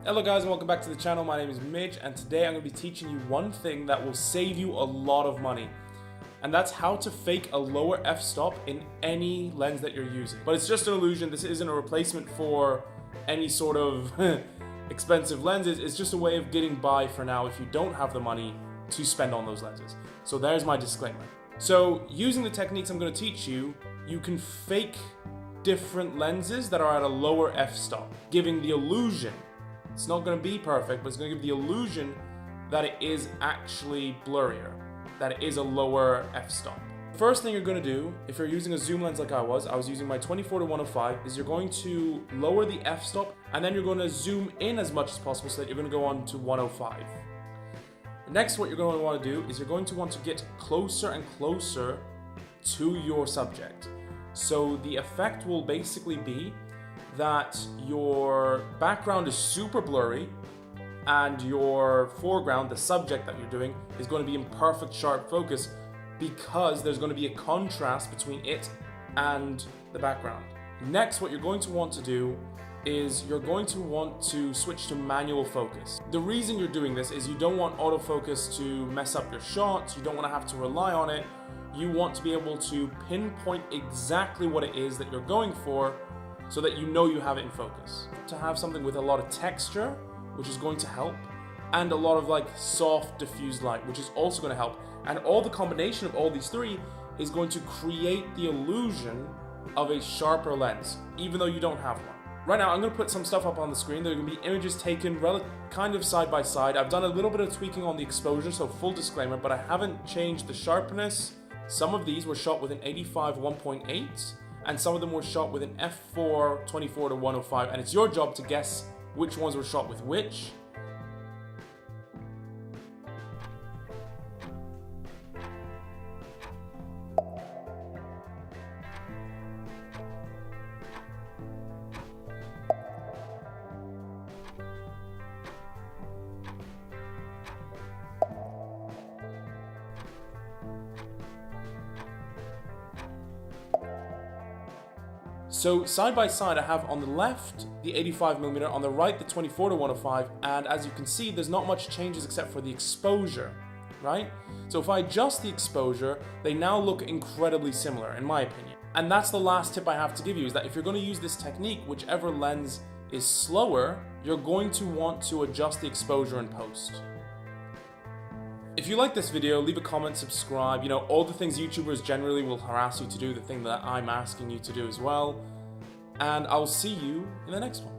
Hello guys and welcome back to the channel. My name is Mitch and today I'm going to be teaching you one thing that will save you a lot of money. And that's how to fake a lower f-stop in any lens that you're using. But it's just an illusion. This isn't a replacement for any sort of expensive lenses. It's just a way of getting by for now if you don't have the money to spend on those lenses. So there's my disclaimer. So using the techniques I'm going to teach you, you can fake different lenses that are at a lower f-stop, giving the illusion. It's not going to be perfect, but it's going to give the illusion that it is actually blurrier, that it is a lower f-stop. First thing you're going to do, if you're using a zoom lens like I was using my 24-105, is you're going to lower the f-stop and then you're going to zoom in as much as possible so that you're going to go on to 105. Next, what you're going to want to do is you're going to want to get closer and closer to your subject. So the effect will basically be that your background is super blurry and your foreground, the subject that you're doing, is going to be in perfect sharp focus because there's going to be a contrast between it and the background. Next, what you're going to want to do is you're going to want to switch to manual focus. The reason you're doing this is you don't want autofocus to mess up your shots, you don't want to have to rely on it, you want to be able to pinpoint exactly what it is that you're going for so that you know you have it in focus. To have something with a lot of texture, which is going to help, and a lot of like soft diffused light, which is also going to help. And all the combination of all these three is going to create the illusion of a sharper lens, even though you don't have one. Right now, I'm going to put some stuff up on the screen. There are going to be images taken kind of side by side. I've done a little bit of tweaking on the exposure, so full disclaimer, but I haven't changed the sharpness. Some of these were shot with an 85 1.8, and some of them were shot with an f4 24-105, and it's your job to guess which ones were shot with which. So side by side I have on the left the 85mm, on the right the 24-105, and as you can see there's not much changes except for the exposure, right? So if I adjust the exposure, they now look incredibly similar in my opinion. And that's the last tip I have to give you, is that if you're going to use this technique, whichever lens is slower, you're going to want to adjust the exposure in post. If you like this video, leave a comment, subscribe, all the things YouTubers generally will harass you to do, the thing that I'm asking you to do as well. And I'll see you in the next one.